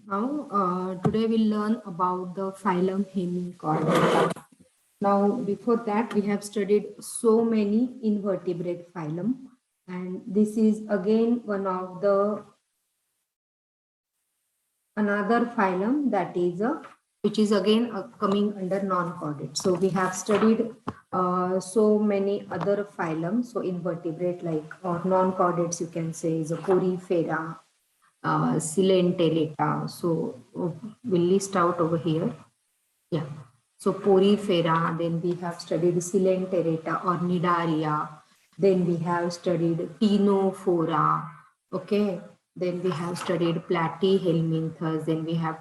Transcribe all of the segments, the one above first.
Now, today we'll learn about the phylum Hemichordata. Now, before that, we have studied so many invertebrate phylum, and this is again one of the another phylum that is a which is again coming under non-chordate. So we have studied so many other phylum. So invertebrate like or non-chordates, you can say, is a Porifera, Coelenterata. So we'll list out over here. Yeah. So Porifera, then we have studied Coelenterata or Nidaria. Then we have studied Ctenophora. Okay. Then we have studied Platyhelminthes. Then we have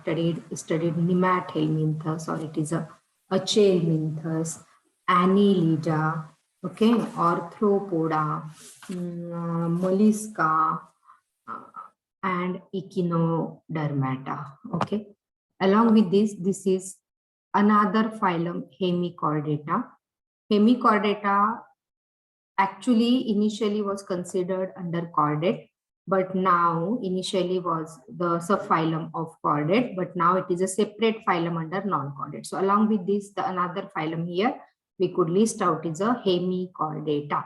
studied Nemathelminthes, or it is a Chelminthes, Annelida, okay, Arthropoda, Mollusca, and Echinodermata. Okay. Along with this is another phylum, Hemichordata. Hemichordata actually initially was considered under chordate, but now initially was the subphylum of chordate, but now it is a separate phylum under non-chordate. So along with this, the another phylum here we could list out is a Hemichordata.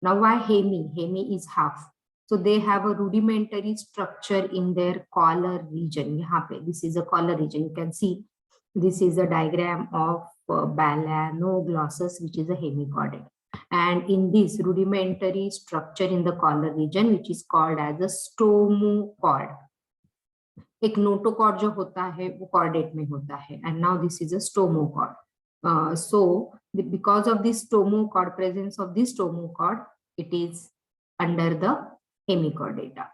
Now why hemi? Hemi is half. So they have a rudimentary structure in their collar region. This is a collar region. You can see this is a diagram of Balanoglossus, which is a hemichordate. And in this rudimentary structure in the collar region, which is called as a stomochord. एक notochord जो होता है वो chordate में होता है, and now this is a stomochord. So because of this stomochord, presence of this stomochord, it is under the hemichordata.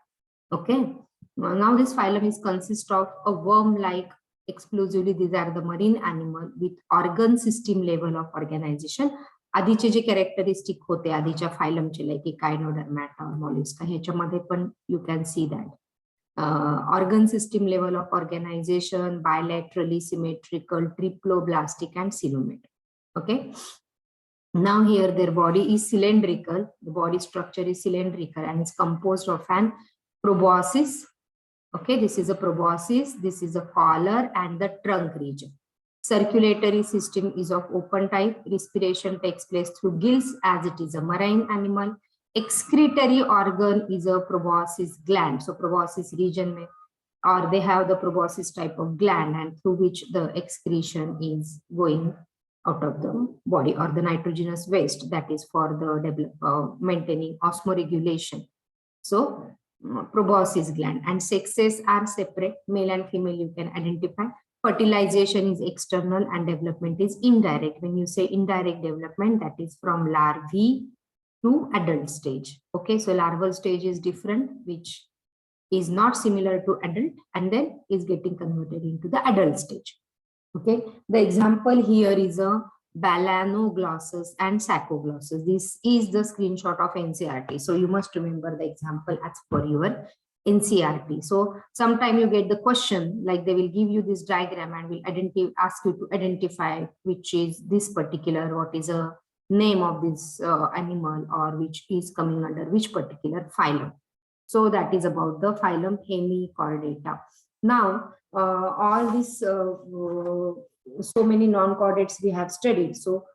Okay. Now this phylum is consist of a worm-like exclusively. These are the marine animal with organ system level of organization. आधीचे जे characteristic होते आधीच्या फायलमचे like कायनोडर्मॅटा मॉलिस्का ह्याच्यामध्ये पण you can see that organ system level of organization, bilaterally symmetrical, triploblastic, and coelomated. Okay. Now here their body is cylindrical. The body structure is cylindrical and it's composed of an proboscis. Okay, this is a proboscis, this is a collar and the trunk region. Circulatory system is of open type. Respiration takes place through gills as it is a marine animal. Excretory organ is a proboscis gland. So proboscis region may, or they have the proboscis type of gland and through which the excretion is going out of the body, or the nitrogenous waste that is for the maintaining osmoregulation. So proboscis gland, and sexes are separate, male and female you can identify. Fertilization is external and development is indirect. When you say indirect development, that is from larvae to adult stage. Okay, so larval stage is different, which is not similar to adult, and then is getting converted into the adult stage. Okay, the example here is a Balanoglossus and Saccoglossus. This is the screenshot of NCERT. So you must remember the example as per your NCERT. So sometime you get the question, like they will give you this diagram and will ask you to identify which is this particular, what is a name of this animal, or which is coming under which particular phylum. So that is about the phylum Hemichordata. Now, all this so many non-chordates we have studied. So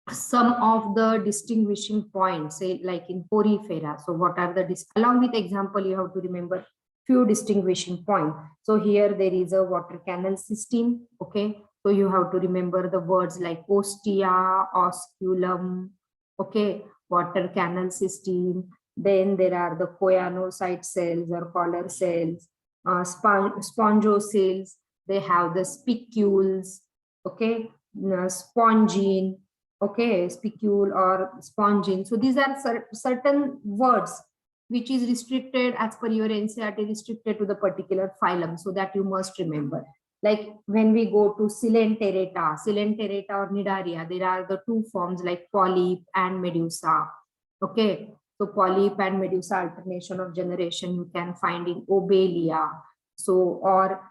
some of the distinguishing points, say like in Porifera. So what are the along with example, you have to remember few distinguishing points. So here there is a water canal system. Okay, so you have to remember the words like ostia, osculum. Okay, water canal system. Then there are the choanocyte cells or collar cells, spongiocells. They have the spicules. Okay, spongine. Okay, spicule or spongine. So these are certain words which is restricted as per your NCERT, restricted to the particular phylum, so that you must remember. Like when we go to Coelenterata or Nidaria, there are the two forms like polyp and medusa. Okay, so polyp and medusa alternation of generation you can find in Obelia. So, or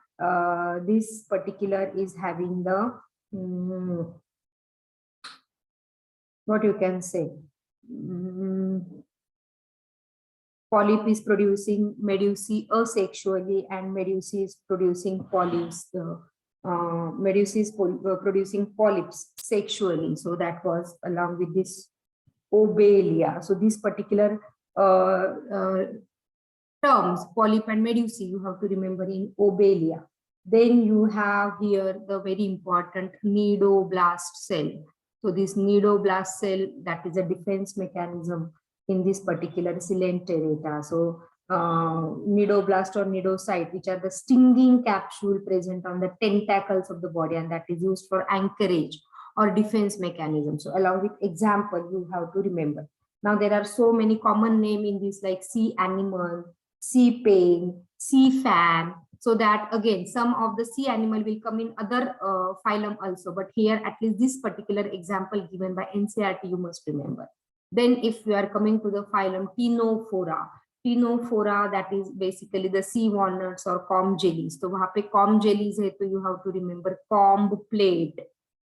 this particular is having the what you can say, Polyp is producing medusae asexually, and medusae is producing polyps. Medusae is producing polyps sexually. So that was along with this Obelia. So this particular terms, polyp and medusae, you have to remember in Obelia. Then you have here the very important nidoblast cell. So this nidoblast cell, that is a defense mechanism in this particular Coelenterata. So nidoblast or nidocyte, which are the stinging capsule present on the tentacles of the body, and that is used for anchorage or defense mechanism. So along with example, you have to remember. Now there are so many common names in this, like sea animal, sea pain, sea fan. So that again, some of the sea animal will come in other phylum also, but here at least this particular example given by NCERT you must remember. Then if we are coming to the phylum Ctenophora, that is basically the sea walnuts or comb jellies. So वहाँ पे comb jellies है, तो you have to remember comb plate.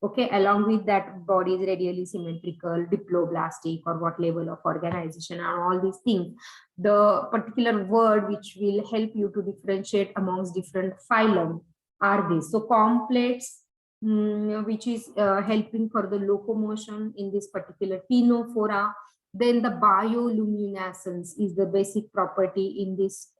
Okay, along with that, body is radially symmetrical, diploblastic, or what level of organization, and all these things. The particular word which will help you to differentiate amongst different phylum are these. So complex, which is helping for the locomotion in this particular Ctenophora. Then the bioluminescence is the basic property in this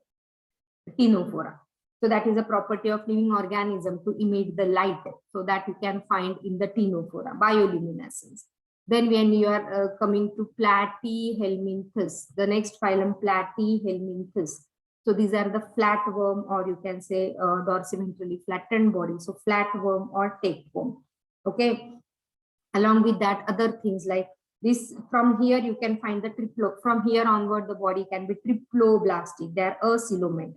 Ctenophora. So that is a property of living organism to emit the light. So that you can find in the Ctenophora, bioluminescence. Then when you are coming to Platyhelminthes, the next phylum Platyhelminthes. So these are the flatworm, or you can say dorsiventrally flattened body. So flatworm or tapeworm. Okay. Along with that, other things like this, from here you can find the from here onward the body can be triploblastic. They are acoelomate.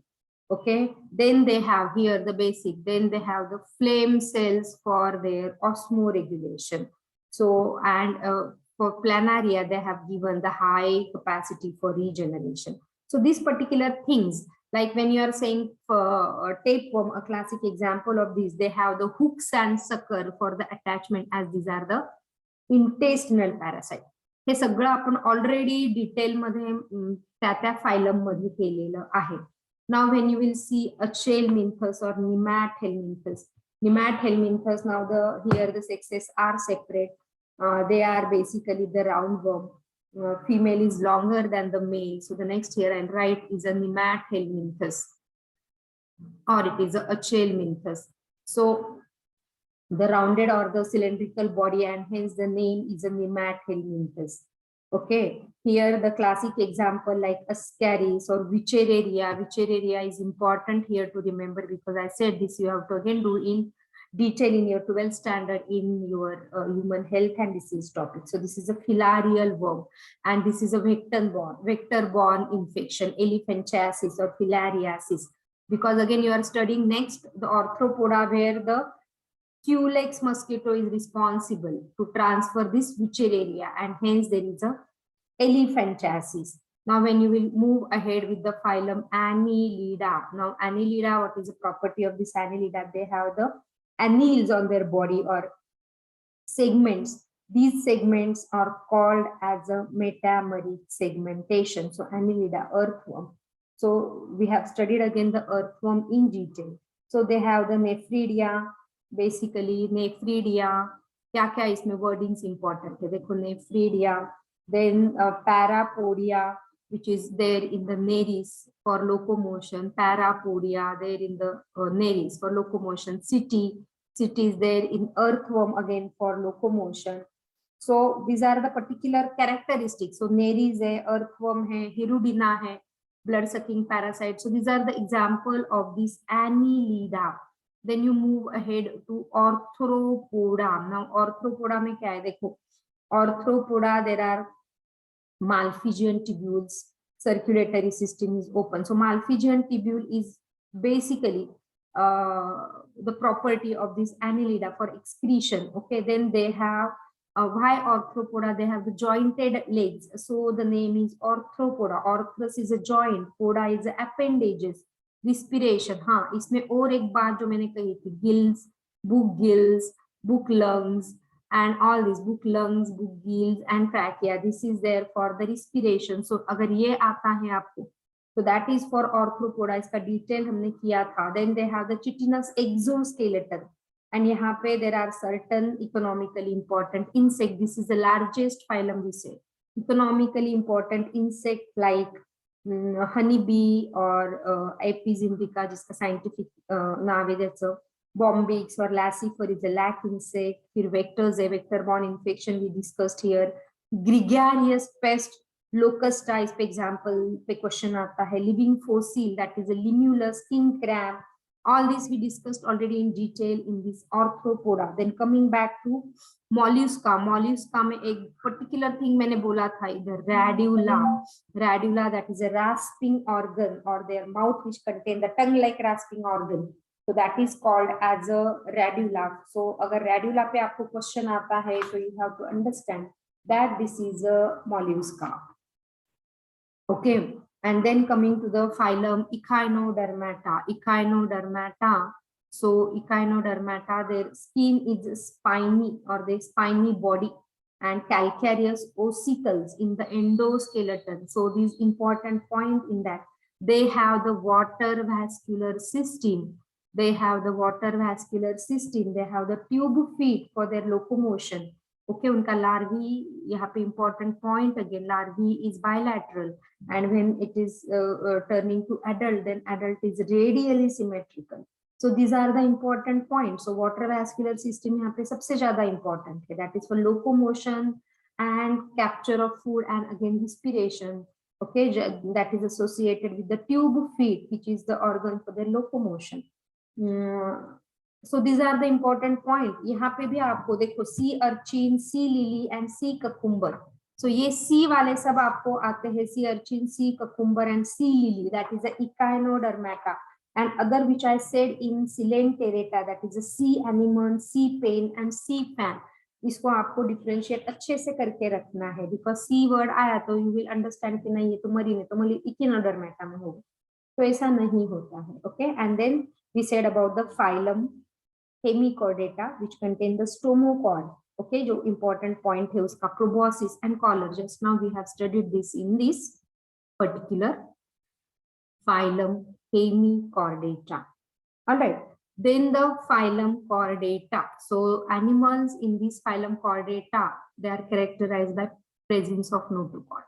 Okay, then they have here the basic, then they have the flame cells for their osmoregulation. So, and for planaria, they have given the high capacity for regeneration. So these particular things, like when you are saying for tapeworm, a classic example of this, they have the hooks and sucker for the attachment, as these are the intestinal parasite. हे सगळं आपण already detail मध्ये त्या phylum मध्ये केलेलं आहे. Now, when you will see Acheilminthes or Nemathelminthes, now here the sexes are separate. They are basically the roundworm. Female is longer than the male. So the next here and right is a Nemathelminthes, or it is a Acheilminthes. So the rounded or the cylindrical body, and hence the name is a Nemathelminthes. Okay, here the classic example like Ascaris or Wuchereria. Wuchereria is important here to remember, because I said this you have to again do in detail in your 12th standard in your human health and disease topic. So this is a filarial worm, and this is a vector-borne infection, elephantiasis or filariasis. Because again you are studying next the arthropoda, where the Culex mosquito is responsible to transfer this Wuchereria, and hence there is a elephantiasis. Now, when you will move ahead with the phylum Annelida. Now, Annelida, what is the property of this Annelida? They have the anneals on their body, or segments. These segments are called as a metameric segmentation. So, Annelida, earthworm. So, we have studied again the earthworm in detail. So, they have the nephridia. Basically nephridia, क्या इसमें wordings important है, देखो nephridia. Then parapodia, which is there in the nares for locomotion. Parapodia there in the nares for locomotion. City is there in earthworm again for locomotion. So these are the particular characteristics. So nares है, earthworm है, hirudina है, blood sucking parasite. So these are the example of this Annelida. Then you move ahead to arthropoda. Now arthropoda में क्या है, देखो arthropoda, there are Malpighian tubules, circulatory system is open. So Malpighian tubule is basically the property of this Annelida for excretion. Okay, then they have why arthropoda? They have the jointed legs, so the name is arthropoda. Arthros is a joint, poda is appendages. Respiration, हाँ, इसमें और एक बात जो मैंने कही थी, gills, book lungs, and all these book gills and trachea. This is there for the respiration. So अगर ये आता है आपको So that is for arthropoda, इसका detail हमने किया था. Then they have the chitinous exoskeleton, and यहाँ पे there are certain economically important insect. This is the largest phylum we say. Economically important insect like honeybee or Apis indica, जिसका scientific नाम है जैसे Bombyx or Lassifer is a lac insect. फिर vectors है, vector-borne infection we discussed here. Gregarious pest, locusta इस पे example पे question आता है. Living fossil, that is a limulus, king crab. All this we discussed already in detail in this arthropoda. Then coming back to mollusca. Mollusca में एक particular thing मैंने बोला था इधर, radula. Radula, that is a rasping organ, or their mouth which contain the tongue-like rasping organ. So that is called as a radula. So अगर radula पे आपको question आता है, so you have to understand that this is a mollusca. Okay, and then coming to the phylum Echinodermata. Echinodermata. So Echinodermata, their skin is spiny, or their spiny body, and calcareous ossicles in the endoskeleton. So this important point in that they have the water vascular system. They have the water vascular system. They have the tube feet for their locomotion. Okay, उनका larvae, यहाँ पे important point again, larvae is bilateral, and when it is turning to adult, then adult is radially symmetrical. So these are the important points. So water vascular system यहाँ पे सबसे ज़्यादा important है. That is for locomotion and capture of food and again respiration. Okay, that is associated with the tube feet, which is the organ for their locomotion. So these are the important point. यहाँ पे भी आपको देखो sea urchin, sea lily and sea cucumber. So ये sea वाले सब आपको आते हैं, sea urchin, sea cucumber and sea lily. That is the Echinodermata. And other which I said in Coelenterata, that is a sea anemone, sea pain and sea fan. इसको आपको differentiate अच्छे से करके रखना है, because sea word आया तो you will understand कि नहीं ये तो मरीन है, तो मरीन Echinodermata में होगा. तो ऐसा नहीं होता है. Okay, and then we said about the phylum Hemichordata, which contain the stomochord. Okay, जो important point है उसका proboscis and collar. Just now we have studied this in this particular phylum Hemichordata. All right, then the phylum Chordata. So animals in this phylum Chordata, they are characterized by presence of notochord.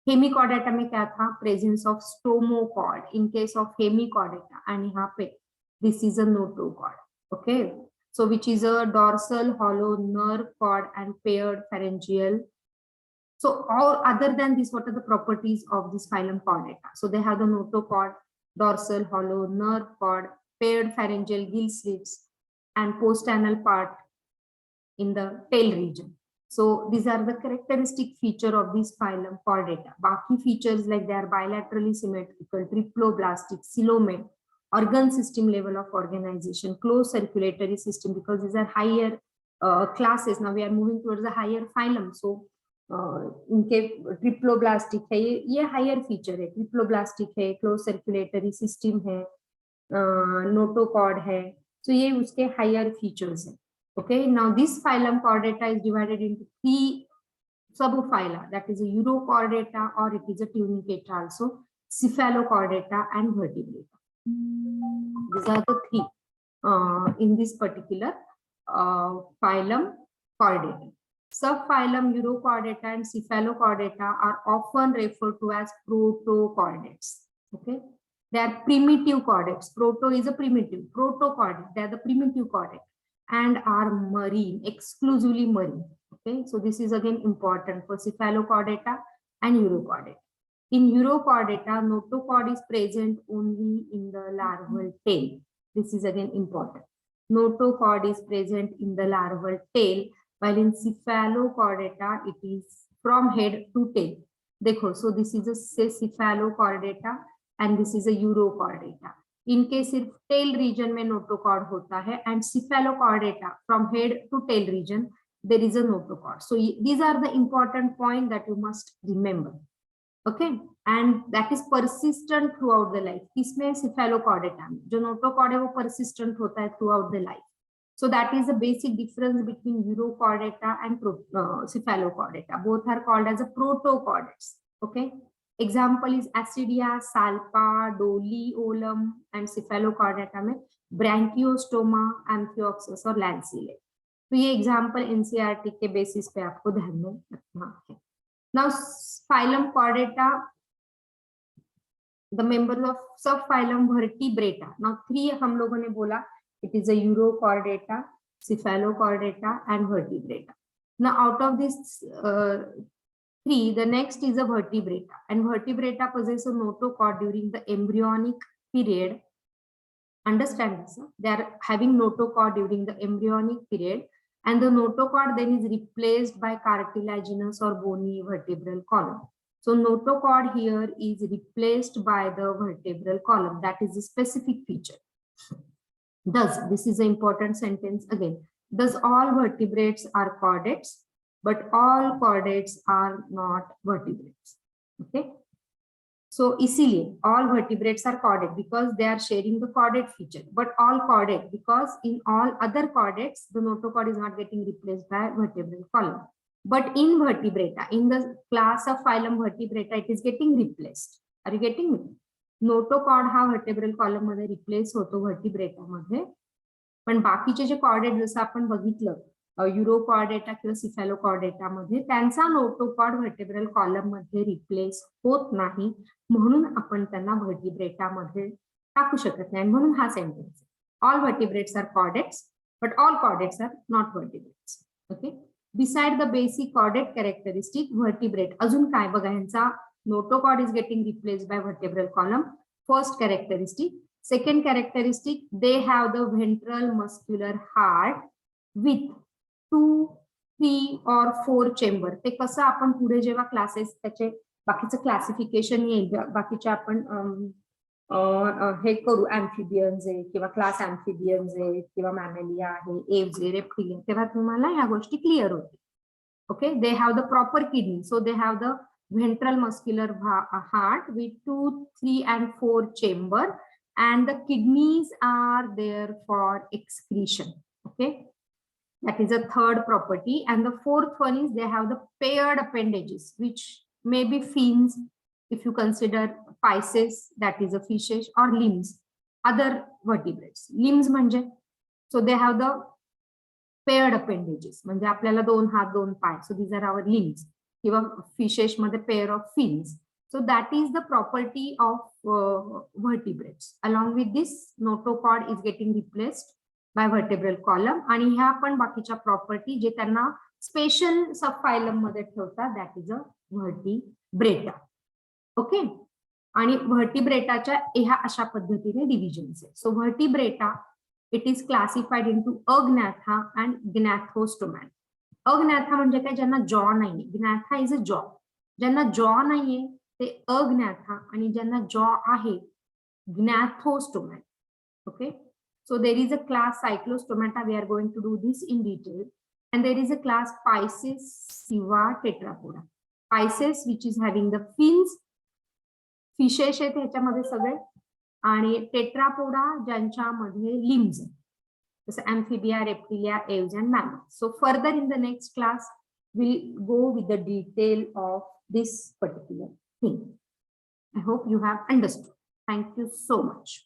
Hemichordata में क्या था? Presence of stomochord in case of Hemichordata, and यहाँ पे this is a notochord. Okay, so which is a dorsal hollow nerve cord and paired pharyngeal. So all other than this, what are the properties of this phylum Chordata? So they have the notochord, dorsal hollow nerve cord, paired pharyngeal gill slits, and postanal part in the tail region. So these are the characteristic feature of this phylum Chordata. Baki features like they are bilaterally symmetrical, triploblastic, coelomate, organ system level of organization, closed circulatory system, because these are higher classes. Now we are moving towards the higher phylum. So इनके triploblastic है, ये higher feature है. Triploblastic है, close circulatory system है, notochord है. So ये उसके higher features है. Okay, now this phylum Chordata is divided into 3 subphyla, that is a Urochordata, or it is a tunicata also, Cephalochordata and Vertebrata. These are the 3 in this particular phylum Chordata. Subphylum Urochordata and Cephalochordata are often referred to as protochordates. Okay, they are primitive chordates. Proto is a primitive, protochordate, they are the primitive chordate, and are marine, exclusively marine. Okay, so this is again important for Cephalochordata and Urochordata. In Urochordata, notochord is present only in the larval tail. This is again important. Notochord is present in the larval tail, while in Cephalochordata it is from head to tail. Dekho, so this is a Cephalochordata and this is a Urochordata. इनके सिर्फ tail region में notochord होता है, and Cephalochordata from head to tail region there is a notochord. So these are the important point that you must remember. Okay, and that is persistent throughout the life. इसमें Cephalochordata में जो notochord है वो persistent होता है throughout the life. So that is the basic difference between Urochordata and Cephalochordata. Both are called as a protochordates. Okay, example is Ascidia, Salpa, Doliolum and Cephalochordata में Branchiostoma, Amphioxus और lancelet. तो ये example NCERT के basis पे आपको ध्यान में रखना है। Now phylum Chordata, the members of सब फाइलम वर्टिब्रेटा। नाउ 3 हम लोगों ने बोला, it is a urochordata, cephalochordata and vertebrata. Now out of these 3, the next is a vertebrata, and vertebrata possess a notochord during the embryonic period. Understand this, they are having notochord during the embryonic period, and the notochord then is replaced by cartilaginous or bony vertebral column. So notochord here is replaced by the vertebral column. That is a specific feature. Thus, this is an important sentence again. Thus, all vertebrates are chordates, but all chordates are not vertebrates. Okay. So, इसीलिए all vertebrates are chordate because they are sharing the chordate feature, but all chordate because in all other chordates, the notochord is not getting replaced by vertebral column. But in vertebrata, in the class of phylum vertebrata, it is getting replaced. Are you getting me? Notochord हा vertebral column मध्ये replace होतो व्हर्टिब्रेटा मध्ये, पण बाकीचे जे chordate जसं आपण बघितलं युरोकॉर्डेटा किंवा सिफॅलोकॉर्डेटा मध्ये त्यांचा नोटोकॉर्ड व्हर्टेब्रल कॉलम मध्ये रिप्लेस होत नाही, म्हणून आपण त्यांना व्हर्टिब्रेटा मध्ये टाकू शकत नाही, म्हणून हा sentence all vertebrates are chordates but all chordates are not vertebrates. Okay. Beside the basic chordate characteristic vertebrate अजून काय बघा, यांचा notochord is getting replaced by vertebral column. First characteristic. Second characteristic, they have the ventral muscular heart with 2, 3 or 4 chamber. ते कसं आपण पुढे जेव्हा classes त्याचे बाकीचं क्लासिफिकेशन येईल, बाकीचे आपण हे करू, ऍम्फिबियन्स आहे किंवा क्लास ऍम्फिबियन्स आहे किंवा मॅमेलिया आहे, एव्स आहे, रेप्टिलियन, तेव्हा तुम्हाला ह्या गोष्टी क्लिअर होतील. Okay. They have the proper kidney, so they have the ventral muscular heart with 2, 3 and 4 chamber, and the kidneys are there for excretion. Okay, that is a third property. And the fourth one is they have the paired appendages, which may be fins if you consider pisces, that is a fishes, or limbs, other vertebrates. Limbs manje, so they have the paired appendages, म्हणजे आपल्याला 2 हात 2 पाय, so these are our limbs. किंवा fishes मध्ये pair of fins. So that is the property of vertebrates. Along with this notochord is getting replaced by vertebral column, आणि ह्या पण बाकीच्या प्रॉपर्टी जे त्यांना स्पेशल सब फायलम मध्ये ठेवतात, that is a Vertebrata. Okay. आणि व्हर्टिब्रेटाच्या ह्या अशा पद्धतीने डिव्हिजन्स आहे. So Vertebrata it is classified into Agnatha and Gnathostomata. Agnatha म्हणजे काय, ज्यांना जॉ नाहीये. Gnatha is a jaw. ज्यांना जॉ नाहीये ते अग्नाथा, आणि ज्यांना जॉ आहे Gnathostomata. Okay. So there is a class Cyclostomata. We are going to do this in detail. And there is a class Pisces किंवा Tetrapoda. Pisces which is having the fins, fishes आहेत ह्याच्यामध्ये सगळे, आणि Tetrapoda ज्यांच्यामध्ये limbs आहेत, amphibia, reptilia, aves and mammals. So further in the next class, we'll go with the detail of this particular thing. I hope you have understood. Thank you so much.